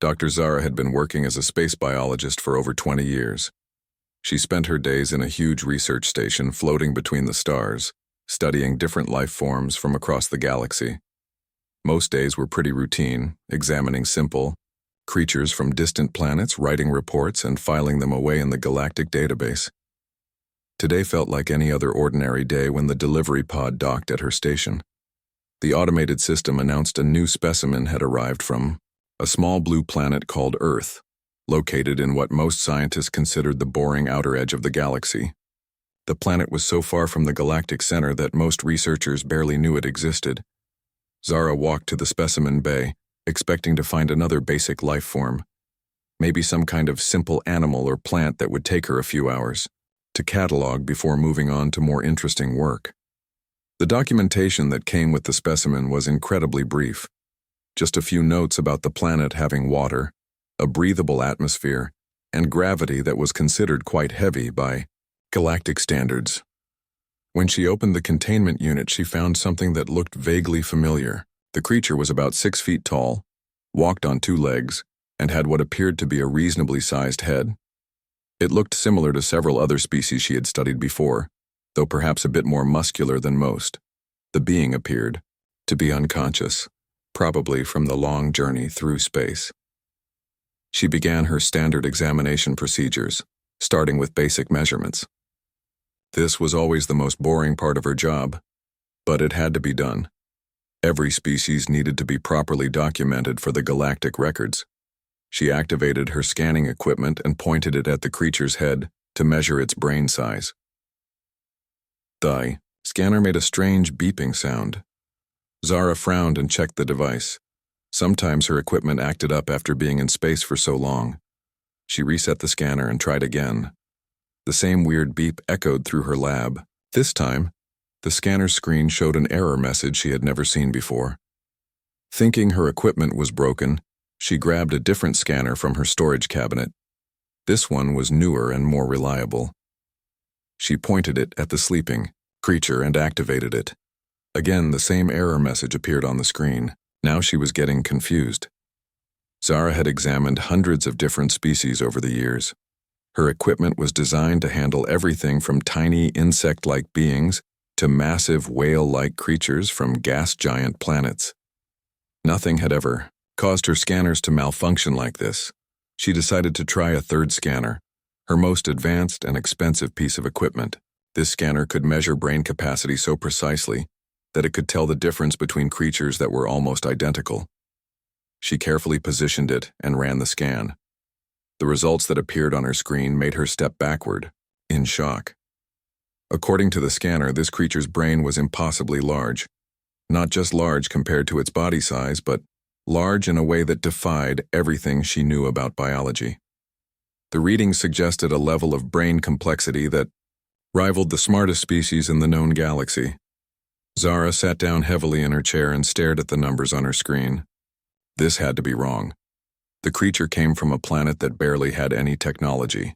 Dr. Zara had been working as a space biologist for over 20 years. She spent her days in a huge research station floating between the stars, studying different life forms from across the galaxy. Most days were pretty routine, examining simple creatures from distant planets, writing reports, and filing them away in the galactic database. Today felt like any other ordinary day when the delivery pod docked at her station. The automated system announced a new specimen had arrived from a small blue planet called Earth, located in what most scientists considered the boring outer edge of the galaxy. The planet was so far from the galactic center that most researchers barely knew it existed. Zara walked to the specimen bay, expecting to find another basic life form, maybe some kind of simple animal or plant that would take her a few hours to catalog before moving on to more interesting work. The documentation that came with the specimen was incredibly brief. Just a few notes about the planet having water, a breathable atmosphere, and gravity that was considered quite heavy by galactic standards. When she opened the containment unit, she found something that looked vaguely familiar. The creature was about 6 feet tall, walked on 2 legs, and had what appeared to be a reasonably sized head. It looked similar to several other species she had studied before, though perhaps a bit more muscular than most. The being appeared to be unconscious, probably from the long journey through space. She began her standard examination procedures, starting with basic measurements. This was always the most boring part of her job, but it had to be done. Every species needed to be properly documented for the galactic records. She activated her scanning equipment and pointed it at the creature's head to measure its brain size. The scanner made a strange beeping sound. Zara frowned and checked the device. Sometimes her equipment acted up after being in space for so long. She reset the scanner and tried again. The same weird beep echoed through her lab. This time, the scanner's screen showed an error message she had never seen before. Thinking her equipment was broken, she grabbed a different scanner from her storage cabinet. This one was newer and more reliable. She pointed it at the sleeping creature and activated it. Again, the same error message appeared on the screen. Now she was getting confused. Zara had examined hundreds of different species over the years. Her equipment was designed to handle everything from tiny insect-like beings to massive whale-like creatures from gas giant planets. Nothing had ever caused her scanners to malfunction like this. She decided to try a third scanner, her most advanced and expensive piece of equipment. This scanner could measure brain capacity so precisely that it could tell the difference between creatures that were almost identical. She carefully positioned it and ran the scan. The results that appeared on her screen made her step backward, in shock. According to the scanner, this creature's brain was impossibly large. Not just large compared to its body size, but large in a way that defied everything she knew about biology. The readings suggested a level of brain complexity that rivaled the smartest species in the known galaxy. Zara sat down heavily in her chair and stared at the numbers on her screen. This had to be wrong. The creature came from a planet that barely had any technology.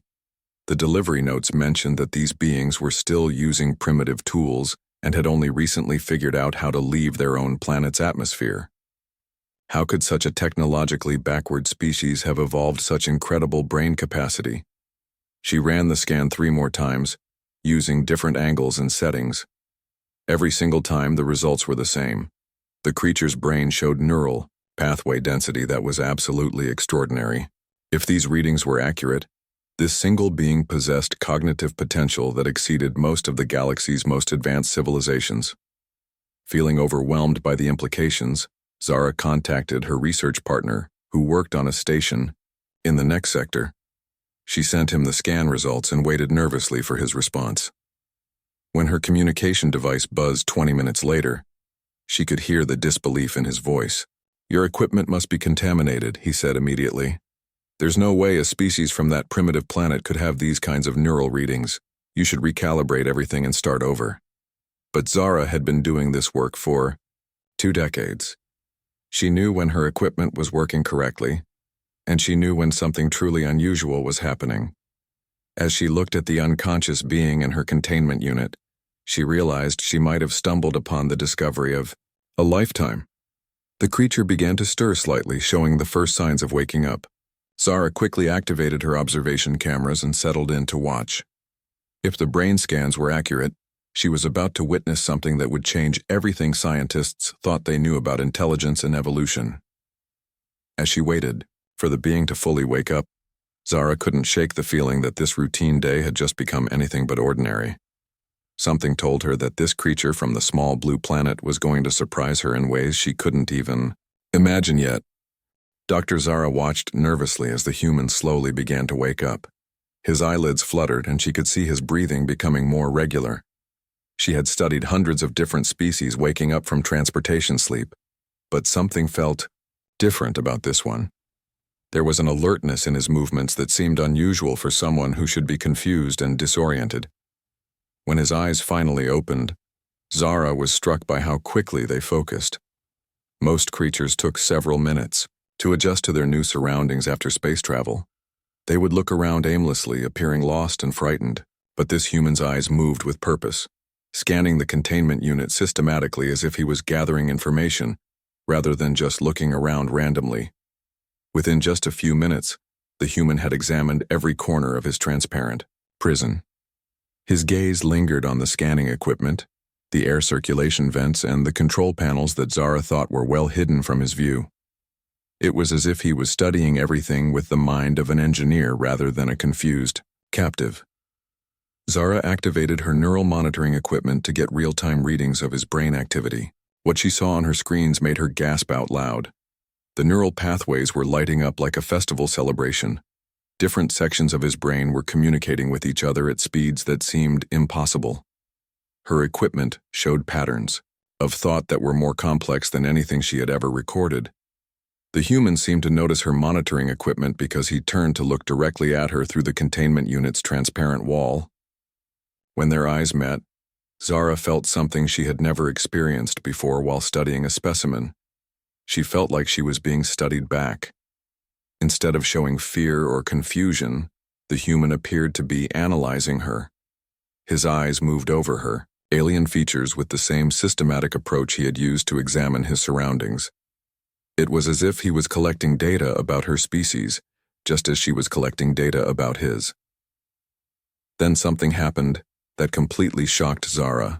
The delivery notes mentioned that these beings were still using primitive tools and had only recently figured out how to leave their own planet's atmosphere. How could such a technologically backward species have evolved such incredible brain capacity? She ran the scan 3 more times, using different angles and settings. Every single time, the results were the same. The creature's brain showed neural pathway density that was absolutely extraordinary. If these readings were accurate, this single being possessed cognitive potential that exceeded most of the galaxy's most advanced civilizations. Feeling overwhelmed by the implications, Zara contacted her research partner, who worked on a station in the next sector. She sent him the scan results and waited nervously for his response. When her communication device buzzed 20 minutes later, she could hear the disbelief in his voice. "Your equipment must be contaminated," he said immediately. "There's no way a species from that primitive planet could have these kinds of neural readings. You should recalibrate everything and start over." But Zara had been doing this work for 2 decades. She knew when her equipment was working correctly, and she knew when something truly unusual was happening. As she looked at the unconscious being in her containment unit, she realized she might have stumbled upon the discovery of a lifetime. The creature began to stir slightly, showing the first signs of waking up. Zara quickly activated her observation cameras and settled in to watch. If the brain scans were accurate, she was about to witness something that would change everything scientists thought they knew about intelligence and evolution. As she waited for the being to fully wake up, Zara couldn't shake the feeling that this routine day had just become anything but ordinary. Something told her that this creature from the small blue planet was going to surprise her in ways she couldn't even imagine yet. Dr. Zara watched nervously as the human slowly began to wake up. His eyelids fluttered and she could see his breathing becoming more regular. She had studied hundreds of different species waking up from transportation sleep, but something felt different about this one. There was an alertness in his movements that seemed unusual for someone who should be confused and disoriented. When his eyes finally opened, Zara was struck by how quickly they focused. Most creatures took several minutes to adjust to their new surroundings after space travel. They would look around aimlessly, appearing lost and frightened, but this human's eyes moved with purpose, scanning the containment unit systematically as if he was gathering information, rather than just looking around randomly. Within just a few minutes, the human had examined every corner of his transparent prison. His gaze lingered on the scanning equipment, the air circulation vents, and the control panels that Zara thought were well hidden from his view. It was as if he was studying everything with the mind of an engineer rather than a confused captive. Zara activated her neural monitoring equipment to get real-time readings of his brain activity. What she saw on her screens made her gasp out loud. The neural pathways were lighting up like a festival celebration. Different sections of his brain were communicating with each other at speeds that seemed impossible. Her equipment showed patterns of thought that were more complex than anything she had ever recorded. The human seemed to notice her monitoring equipment because he turned to look directly at her through the containment unit's transparent wall. When their eyes met, Zara felt something she had never experienced before while studying a specimen. She felt like she was being studied back. Instead of showing fear or confusion, the human appeared to be analyzing her. His eyes moved over her, alien features with the same systematic approach he had used to examine his surroundings. It was as if he was collecting data about her species, just as she was collecting data about his. Then something happened that completely shocked Zara.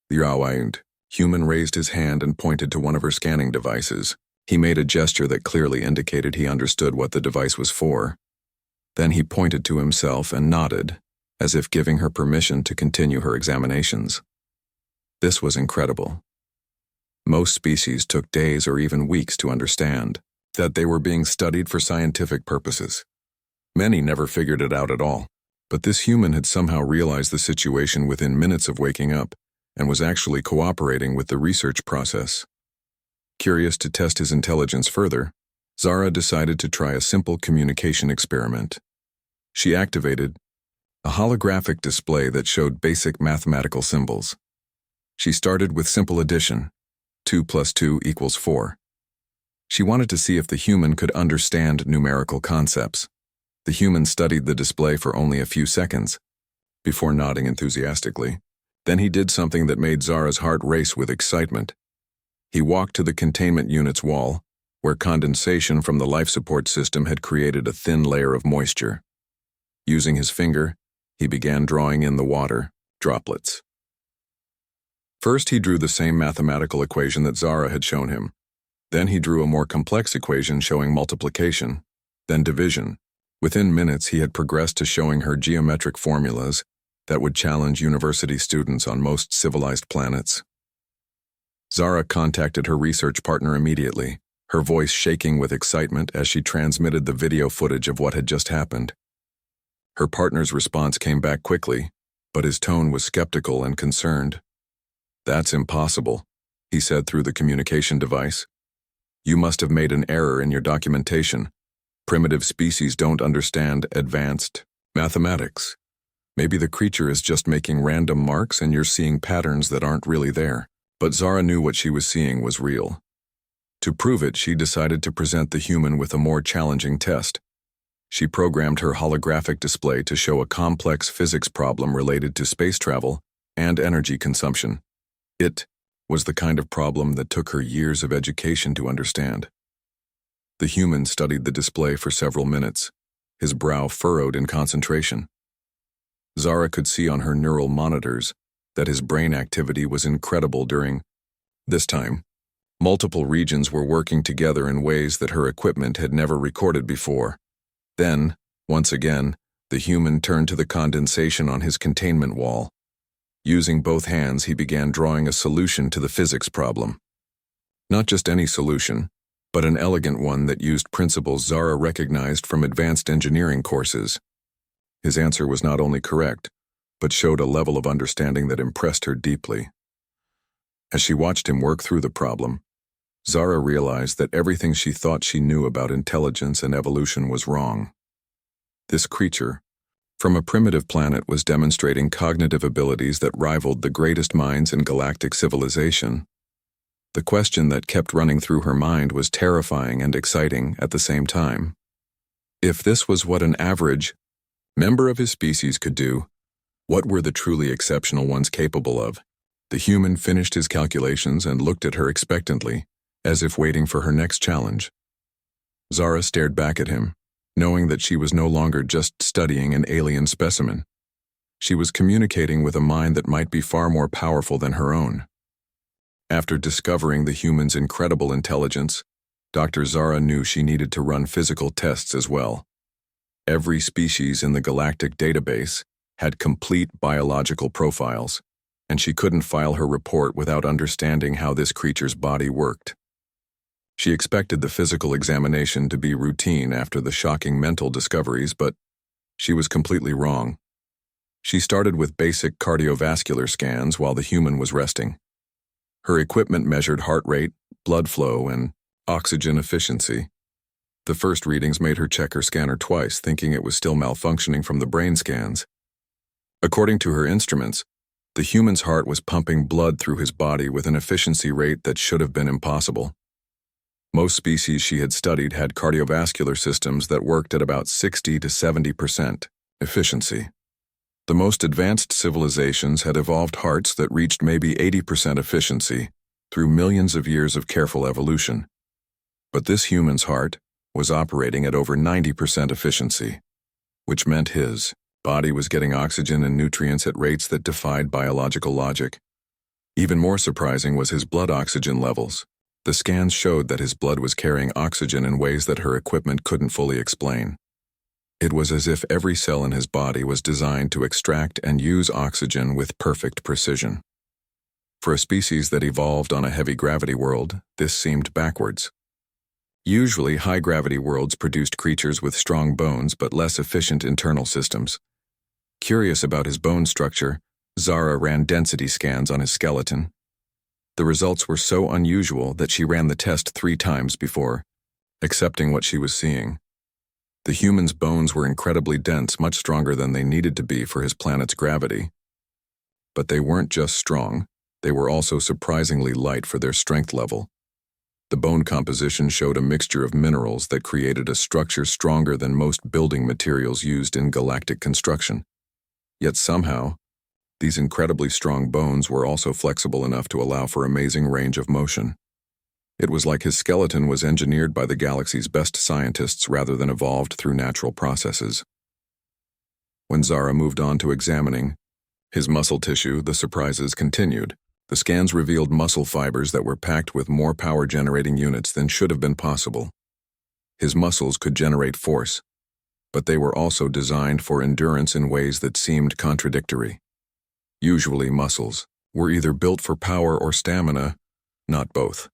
The human raised his hand and pointed to one of her scanning devices. He made a gesture that clearly indicated he understood what the device was for. Then he pointed to himself and nodded, as if giving her permission to continue her examinations. This was incredible. Most species took days or even weeks to understand that they were being studied for scientific purposes. Many never figured it out at all, but this human had somehow realized the situation within minutes of waking up and was actually cooperating with the research process. Curious to test his intelligence further, Zara decided to try a simple communication experiment. She activated a holographic display that showed basic mathematical symbols. She started with simple addition, 2 + 2 = 4. She wanted to see if the human could understand numerical concepts. The human studied the display for only a few seconds, before nodding enthusiastically. Then he did something that made Zara's heart race with excitement. He walked to the containment unit's wall, where condensation from the life support system had created a thin layer of moisture. Using his finger, he began drawing in the water droplets. First, he drew the same mathematical equation that Zara had shown him. Then he drew a more complex equation showing multiplication, then division. Within minutes, he had progressed to showing her geometric formulas that would challenge university students on most civilized planets. Zara contacted her research partner immediately, her voice shaking with excitement as she transmitted the video footage of what had just happened. Her partner's response came back quickly, but his tone was skeptical and concerned. "That's impossible," he said through the communication device. "You must have made an error in your documentation. Primitive species don't understand advanced mathematics. Maybe the creature is just making random marks and you're seeing patterns that aren't really there." But Zara knew what she was seeing was real. To prove it, she decided to present the human with a more challenging test. She programmed her holographic display to show a complex physics problem related to space travel and energy consumption. It was the kind of problem that took her years of education to understand. The human studied the display for several minutes, his brow furrowed in concentration. Zara could see on her neural monitors that his brain activity was incredible during this time. Multiple regions were working together in ways that her equipment had never recorded before. Then, once again, the human turned to the condensation on his containment wall. Using both hands, he began drawing a solution to the physics problem. Not just any solution, but an elegant one that used principles Zara recognized from advanced engineering courses. His answer was not only correct, but showed a level of understanding that impressed her deeply. As she watched him work through the problem, Zara realized that everything she thought she knew about intelligence and evolution was wrong. This creature, from a primitive planet, was demonstrating cognitive abilities that rivaled the greatest minds in galactic civilization. The question that kept running through her mind was terrifying and exciting at the same time. If this was what an average member of his species could do, what were the truly exceptional ones capable of? The human finished his calculations and looked at her expectantly, as if waiting for her next challenge. Zara stared back at him, knowing that she was no longer just studying an alien specimen. She was communicating with a mind that might be far more powerful than her own. After discovering the human's incredible intelligence, Dr. Zara knew she needed to run physical tests as well. Every species in the galactic database had complete biological profiles, and she couldn't file her report without understanding how this creature's body worked. She expected the physical examination to be routine after the shocking mental discoveries, but she was completely wrong. She started with basic cardiovascular scans while the human was resting. Her equipment measured heart rate, blood flow, and oxygen efficiency. The first readings made her check her scanner twice, thinking it was still malfunctioning from the brain scans. According to her instruments, the human's heart was pumping blood through his body with an efficiency rate that should have been impossible. Most species she had studied had cardiovascular systems that worked at about 60 to 70% efficiency. The most advanced civilizations had evolved hearts that reached maybe 80% efficiency through millions of years of careful evolution. But this human's heart was operating at over 90% efficiency, which meant his body was getting oxygen and nutrients at rates that defied biological logic. Even more surprising was his blood oxygen levels. The scans showed that his blood was carrying oxygen in ways that her equipment couldn't fully explain. It was as if every cell in his body was designed to extract and use oxygen with perfect precision. For a species that evolved on a heavy gravity world, this seemed backwards. Usually, high-gravity worlds produced creatures with strong bones but less efficient internal systems. Curious about his bone structure, Zara ran density scans on his skeleton. The results were so unusual that she ran the test 3 times before accepting what she was seeing. The human's bones were incredibly dense, much stronger than they needed to be for his planet's gravity. But they weren't just strong, they were also surprisingly light for their strength level. The bone composition showed a mixture of minerals that created a structure stronger than most building materials used in galactic construction. Yet somehow, these incredibly strong bones were also flexible enough to allow for amazing range of motion. It was like his skeleton was engineered by the galaxy's best scientists rather than evolved through natural processes. When Zara moved on to examining his muscle tissue, the surprises continued. The scans revealed muscle fibers that were packed with more power-generating units than should have been possible. His muscles could generate force, but they were also designed for endurance in ways that seemed contradictory. Usually, muscles were either built for power or stamina, not both.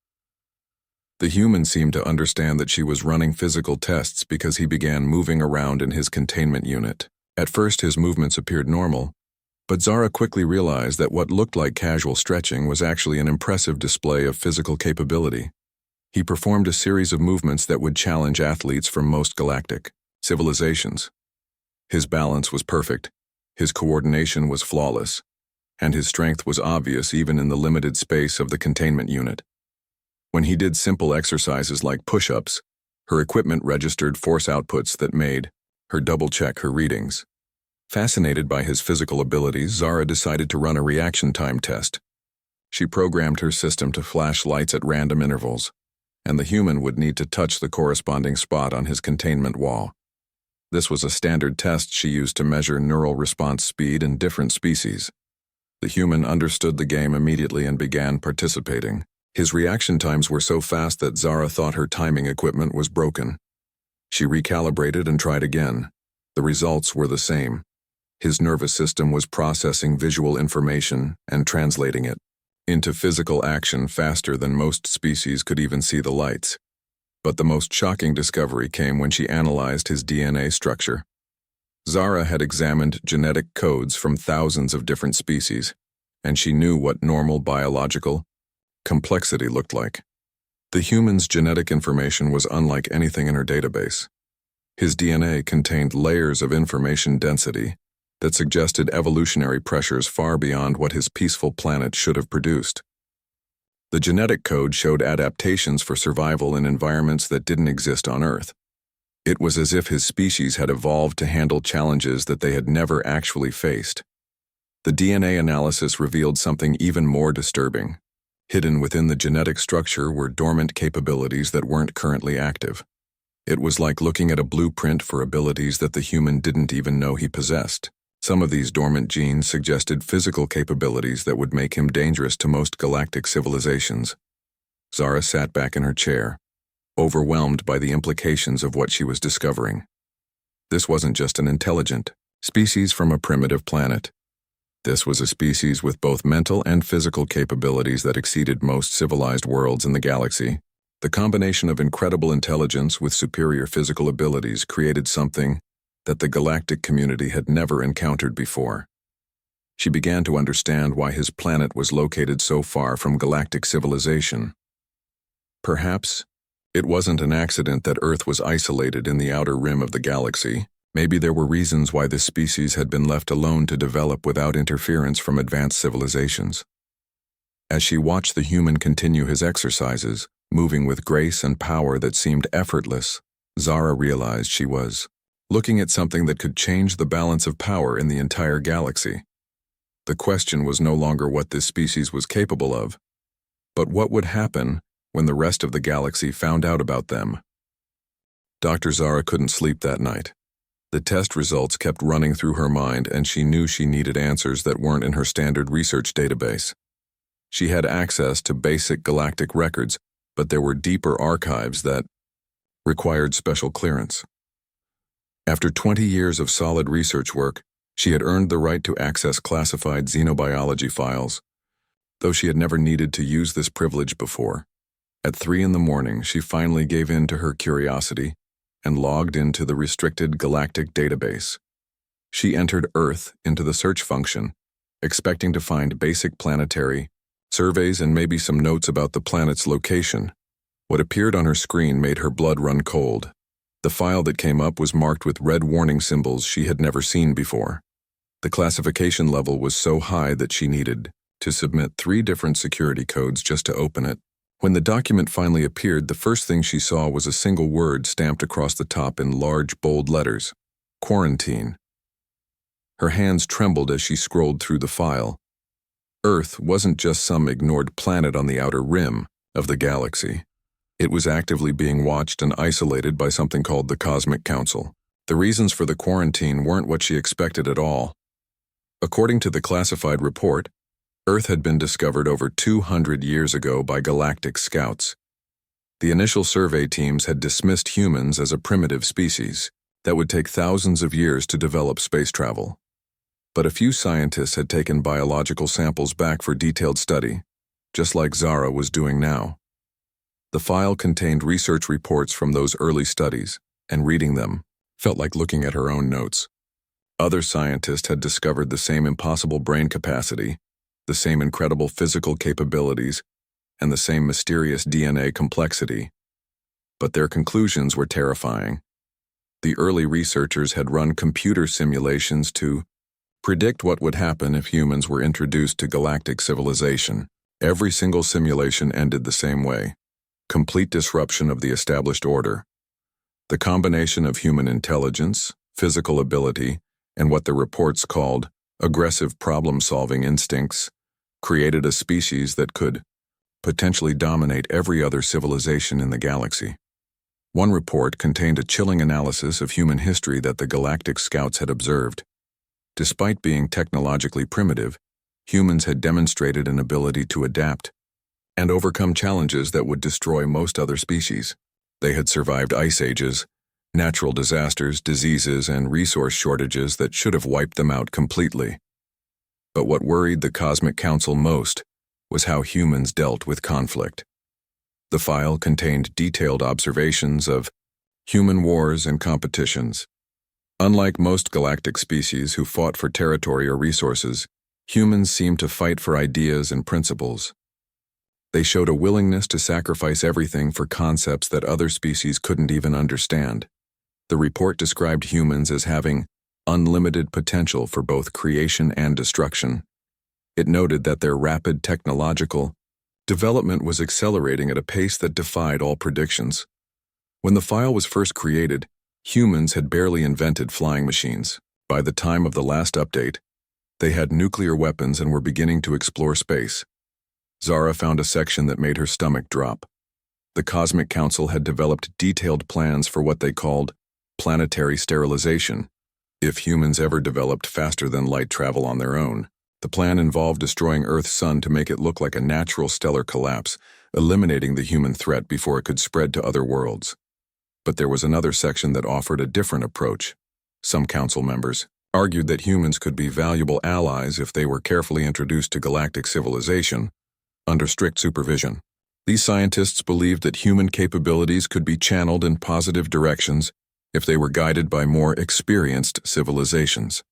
The human seemed to understand that she was running physical tests because he began moving around in his containment unit. At first, his movements appeared normal, but Zara quickly realized that what looked like casual stretching was actually an impressive display of physical capability. He performed a series of movements that would challenge athletes from most galactic civilizations. His balance was perfect, his coordination was flawless, and his strength was obvious even in the limited space of the containment unit. When he did simple exercises like push-ups, her equipment registered force outputs that made her double-check her readings. Fascinated by his physical abilities, Zara decided to run a reaction time test. She programmed her system to flash lights at random intervals, and the human would need to touch the corresponding spot on his containment wall. This was a standard test she used to measure neural response speed in different species. The human understood the game immediately and began participating. His reaction times were so fast that Zara thought her timing equipment was broken. She recalibrated and tried again. The results were the same. His nervous system was processing visual information and translating it into physical action faster than most species could even see the lights. But the most shocking discovery came when she analyzed his DNA structure. Zara had examined genetic codes from thousands of different species, and she knew what normal biological complexity looked like. The human's genetic information was unlike anything in her database. His DNA contained layers of information density that suggested evolutionary pressures far beyond what his peaceful planet should have produced. The genetic code showed adaptations for survival in environments that didn't exist on Earth. It was as if his species had evolved to handle challenges that they had never actually faced. The DNA analysis revealed something even more disturbing. Hidden within the genetic structure were dormant capabilities that weren't currently active. It was like looking at a blueprint for abilities that the human didn't even know he possessed. Some of these dormant genes suggested physical capabilities that would make him dangerous to most galactic civilizations. Zara sat back in her chair, overwhelmed by the implications of what she was discovering. This wasn't just an intelligent species from a primitive planet. This was a species with both mental and physical capabilities that exceeded most civilized worlds in the galaxy. The combination of incredible intelligence with superior physical abilities created something that the galactic community had never encountered before. She began to understand why his planet was located so far from galactic civilization. Perhaps it wasn't an accident that Earth was isolated in the outer rim of the galaxy. Maybe there were reasons why this species had been left alone to develop without interference from advanced civilizations. As she watched the human continue his exercises, moving with grace and power that seemed effortless, Zara realized she was looking at something that could change the balance of power in the entire galaxy. The question was no longer what this species was capable of, but what would happen when the rest of the galaxy found out about them. Dr. Zara couldn't sleep that night. The test results kept running through her mind, and she knew she needed answers that weren't in her standard research database. She had access to basic galactic records, but there were deeper archives that required special clearance. After 20 years of solid research work, she had earned the right to access classified xenobiology files, though she had never needed to use this privilege before. At 3 a.m, she finally gave in to her curiosity and logged into the restricted galactic database. She entered Earth into the search function, expecting to find basic planetary surveys and maybe some notes about the planet's location. What appeared on her screen made her blood run cold. The file that came up was marked with red warning symbols she had never seen before. The classification level was so high that she needed to submit 3 different security codes just to open it. When the document finally appeared, the first thing she saw was a single word stamped across the top in large, bold letters: quarantine. Her hands trembled as she scrolled through the file. Earth wasn't just some ignored planet on the outer rim of the galaxy. It was actively being watched and isolated by something called the Cosmic Council. The reasons for the quarantine weren't what she expected at all. According to the classified report, Earth had been discovered over 200 years ago by galactic scouts. The initial survey teams had dismissed humans as a primitive species that would take thousands of years to develop space travel. But a few scientists had taken biological samples back for detailed study, just like Zara was doing now. The file contained research reports from those early studies, and reading them felt like looking at her own notes. Other scientists had discovered the same impossible brain capacity, the same incredible physical capabilities, and the same mysterious DNA complexity. But their conclusions were terrifying. The early researchers had run computer simulations to predict what would happen if humans were introduced to galactic civilization. Every single simulation ended the same way: complete disruption of the established order. The combination of human intelligence, physical ability, and what the reports called aggressive problem-solving instincts created a species that could potentially dominate every other civilization in the galaxy. One report contained a chilling analysis of human history that the galactic scouts had observed. Despite being technologically primitive, humans had demonstrated an ability to adapt and overcome challenges that would destroy most other species. They had survived ice ages, natural disasters, diseases, and resource shortages that should have wiped them out completely. But what worried the Cosmic Council most was how humans dealt with conflict. The file contained detailed observations of human wars and competitions. Unlike most galactic species who fought for territory or resources, humans seemed to fight for ideas and principles. They showed a willingness to sacrifice everything for concepts that other species couldn't even understand. The report described humans as having unlimited potential for both creation and destruction. It noted that their rapid technological development was accelerating at a pace that defied all predictions. When the file was first created, humans had barely invented flying machines. By the time of the last update, they had nuclear weapons and were beginning to explore space. Zara found a section that made her stomach drop. The Cosmic Council had developed detailed plans for what they called planetary sterilization. If humans ever developed faster-than-light travel on their own, the plan involved destroying Earth's sun to make it look like a natural stellar collapse, eliminating the human threat before it could spread to other worlds. But there was another section that offered a different approach. Some council members argued that humans could be valuable allies if they were carefully introduced to galactic civilization under strict supervision. These scientists believed that human capabilities could be channeled in positive directions if they were guided by more experienced civilizations.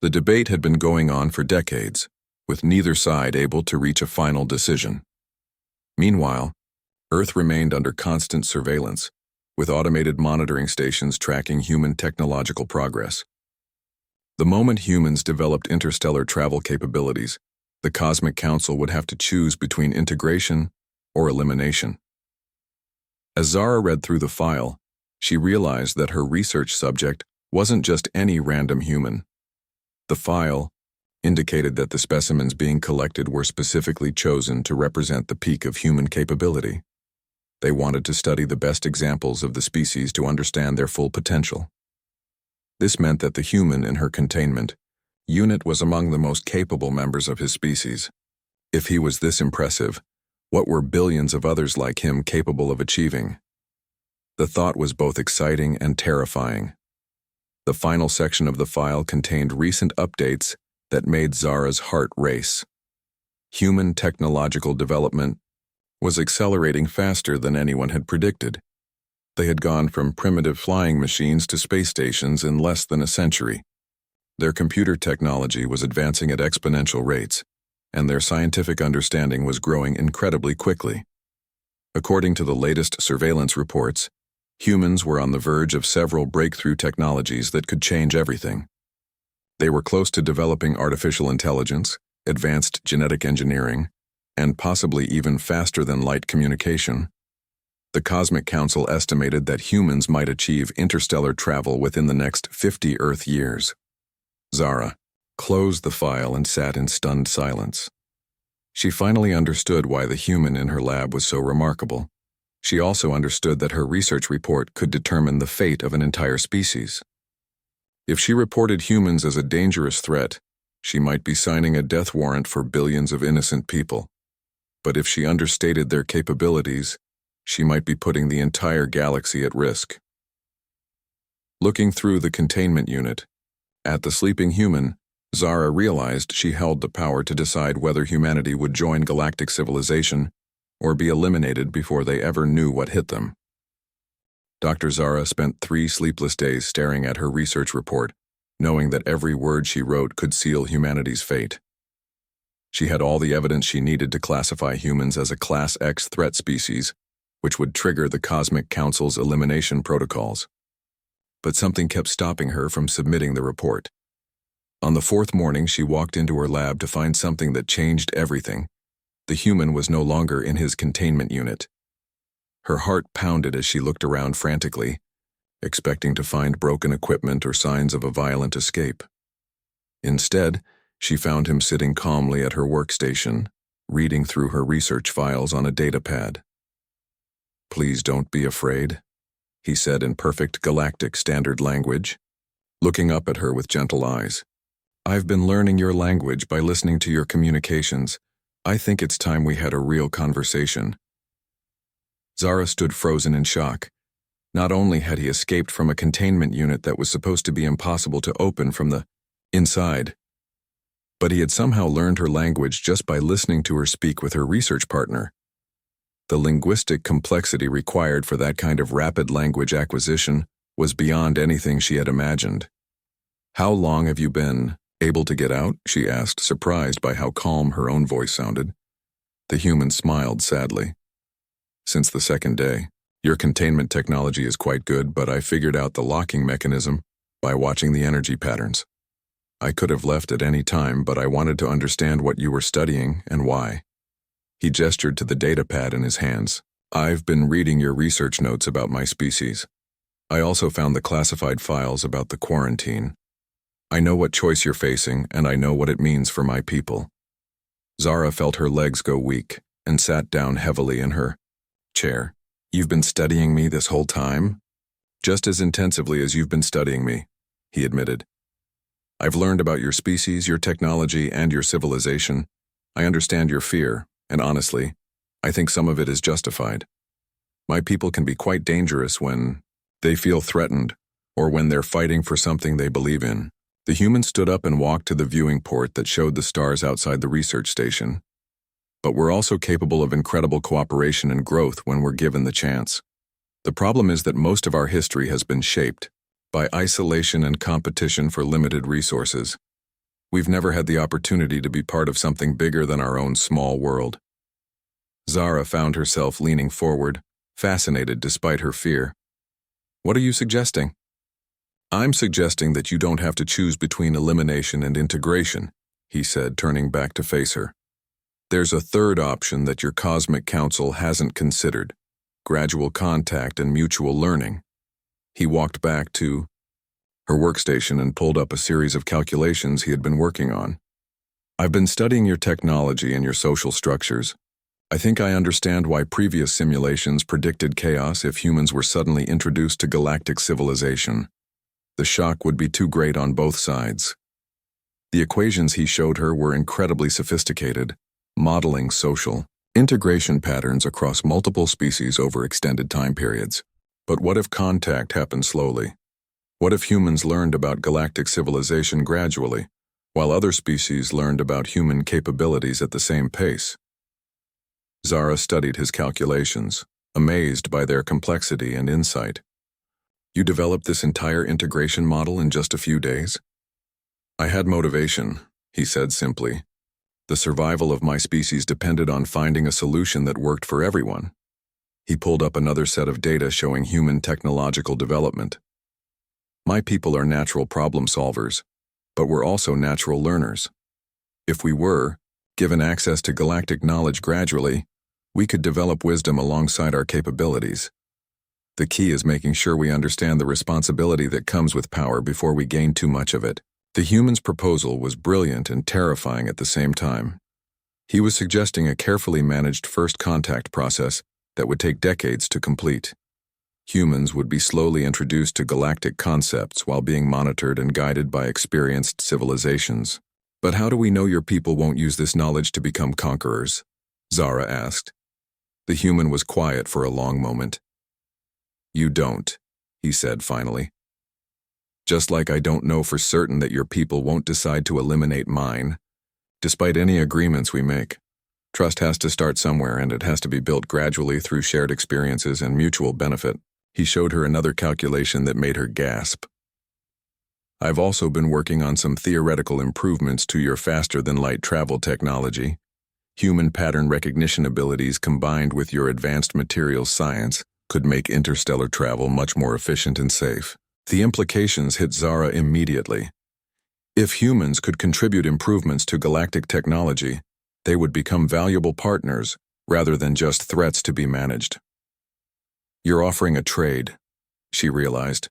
The debate had been going on for decades, with neither side able to reach a final decision. Meanwhile, Earth remained under constant surveillance, with automated monitoring stations tracking human technological progress. The moment humans developed interstellar travel capabilities, the Cosmic Council would have to choose between integration or elimination. As Zara read through the file, she realized that her research subject wasn't just any random human. The file indicated that the specimens being collected were specifically chosen to represent the peak of human capability. They wanted to study the best examples of the species to understand their full potential. This meant that the human in her containment unit was among the most capable members of his species. If he was this impressive, what were billions of others like him capable of achieving? The thought was both exciting and terrifying. The final section of the file contained recent updates that made Zara's heart race. Human technological development was accelerating faster than anyone had predicted. They had gone from primitive flying machines to space stations in less than a century. Their computer technology was advancing at exponential rates, and their scientific understanding was growing incredibly quickly. According to the latest surveillance reports, humans were on the verge of several breakthrough technologies that could change everything. They were close to developing artificial intelligence, advanced genetic engineering, and possibly even faster-than-light communication. The Cosmic Council estimated that humans might achieve interstellar travel within the next 50 Earth years. Zara closed the file and sat in stunned silence. She finally understood why the human in her lab was so remarkable. She also understood that her research report could determine the fate of an entire species. If she reported humans as a dangerous threat, she might be signing a death warrant for billions of innocent people. But if she understated their capabilities, she might be putting the entire galaxy at risk. Looking through the containment unit, at the sleeping human, Zara realized she held the power to decide whether humanity would join galactic civilization or be eliminated before they ever knew what hit them. Dr. Zara spent 3 sleepless days staring at her research report, knowing that every word she wrote could seal humanity's fate. She had all the evidence she needed to classify humans as a Class X threat species, which would trigger the Cosmic Council's elimination protocols. But something kept stopping her from submitting the report. On the 4th morning, she walked into her lab to find something that changed everything. The human was no longer in his containment unit. Her heart pounded as she looked around frantically, expecting to find broken equipment or signs of a violent escape. Instead, She found him sitting calmly at her workstation, reading through her research files on a datapad. "Please don't be afraid," he said in perfect galactic standard language, looking up at her with gentle eyes. "I've been learning your language by listening to your communications. I think it's time we had a real conversation." Zara stood frozen in shock. Not only had he escaped from a containment unit that was supposed to be impossible to open from the inside, but he had somehow learned her language just by listening to her speak with her research partner. The linguistic complexity required for that kind of rapid language acquisition was beyond anything she had imagined. "How long have you been able to get out?" she asked, surprised by how calm her own voice sounded. The human smiled sadly. "Since the second day. Your containment technology is quite good, but I figured out the locking mechanism by watching the energy patterns. I could have left at any time, but I wanted to understand what you were studying and why." He gestured to the datapad in his hands. "I've been reading your research notes about my species. I also found the classified files about the quarantine. I know what choice you're facing, and I know what it means for my people." Zara felt her legs go weak and sat down heavily in her chair. "You've been studying me this whole time?" "Just as intensively as you've been studying me," he admitted. "I've learned about your species, your technology, and your civilization. I understand your fear, and honestly, I think some of it is justified. My people can be quite dangerous when they feel threatened, or when they're fighting for something they believe in." The human stood up and walked to the viewing port that showed the stars outside the research station. "But we're also capable of incredible cooperation and growth when we're given the chance. The problem is that most of our history has been shaped by isolation and competition for limited resources. We've never had the opportunity to be part of something bigger than our own small world." Zara found herself leaning forward, fascinated despite her fear. "What are you suggesting?" "I'm suggesting that you don't have to choose between elimination and integration," he said, turning back to face her. "There's a third option that your cosmic council hasn't considered: gradual contact and mutual learning." He walked back to her workstation and pulled up a series of calculations he had been working on. "I've been studying your technology and your social structures. I think I understand why previous simulations predicted chaos if humans were suddenly introduced to galactic civilization. The shock would be too great on both sides." The equations he showed her were incredibly sophisticated, modeling social integration patterns across multiple species over extended time periods. But what if contact happened slowly? What if humans learned about galactic civilization gradually, while other species learned about human capabilities at the same pace? Zara studied his calculations, amazed by their complexity and insight. "You developed this entire integration model in just a few days?" "I had motivation," he said simply. "The survival of my species depended on finding a solution that worked for everyone." He pulled up another set of data showing human technological development. "My people are natural problem solvers, but we're also natural learners. If we were given access to galactic knowledge gradually, we could develop wisdom alongside our capabilities. The key is making sure we understand the responsibility that comes with power before we gain too much of it." The human's proposal was brilliant and terrifying at the same time. He was suggesting a carefully managed first contact process that would take decades to complete. Humans would be slowly introduced to galactic concepts while being monitored and guided by experienced civilizations. "But how do we know your people won't use this knowledge to become conquerors?" Zara asked. The human was quiet for a long moment. "You don't," he said finally. "Just like I don't know for certain that your people won't decide to eliminate mine, despite any agreements we make. Trust has to start somewhere, and it has to be built gradually through shared experiences and mutual benefit." He showed her another calculation that made her gasp. "I've also been working on some theoretical improvements to your faster-than-light travel technology. Human pattern recognition abilities combined with your advanced materials science could make interstellar travel much more efficient and safe." The implications hit Zara immediately. If humans could contribute improvements to galactic technology, they would become valuable partners rather than just threats to be managed. "You're offering a trade," she realized.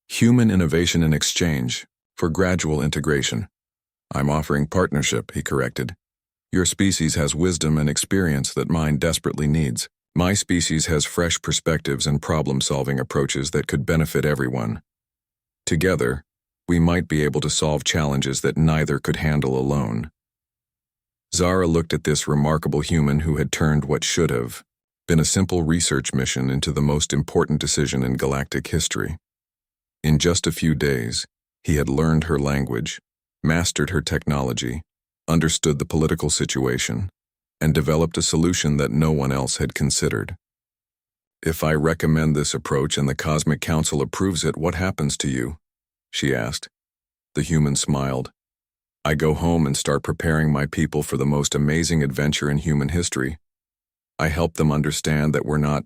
"Human innovation in exchange for gradual integration. I'm offering partnership, he corrected. Your species has wisdom and experience that mine desperately needs. My species has fresh perspectives and problem-solving approaches that could benefit everyone. Together, we might be able to solve challenges that neither could handle alone. Zara looked at this remarkable human who had turned what should have been a simple research mission into the most important decision in galactic history. In just a few days, he had learned her language, mastered her technology, understood the political situation, and developed a solution that no one else had considered. If I recommend this approach and the Cosmic Council approves it, what happens to you? She asked. The human smiled. I go home and start preparing my people for the most amazing adventure in human history. I help them understand that we're not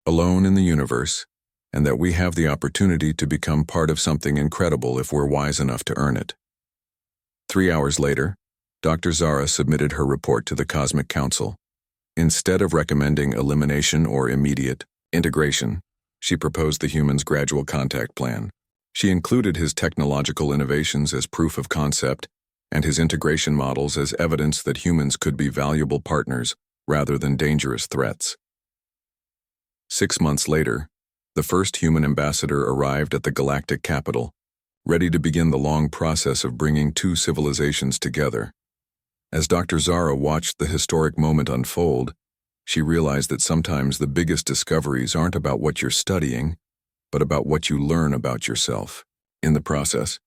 alone in the universe, and that we have the opportunity to become part of something incredible if we're wise enough to earn it. 3 hours later, Dr. Zara submitted her report to the Cosmic Council. Instead of recommending elimination or immediate integration, she proposed the human's gradual contact plan. She included his technological innovations as proof of concept and his integration models as evidence that humans could be valuable partners rather than dangerous threats. 6 months later, the first human ambassador arrived at the galactic capital, ready to begin the long process of bringing two civilizations together. As Dr. Zara watched the historic moment unfold, she realized that sometimes the biggest discoveries aren't about what you're studying, but about what you learn about yourself. In the process,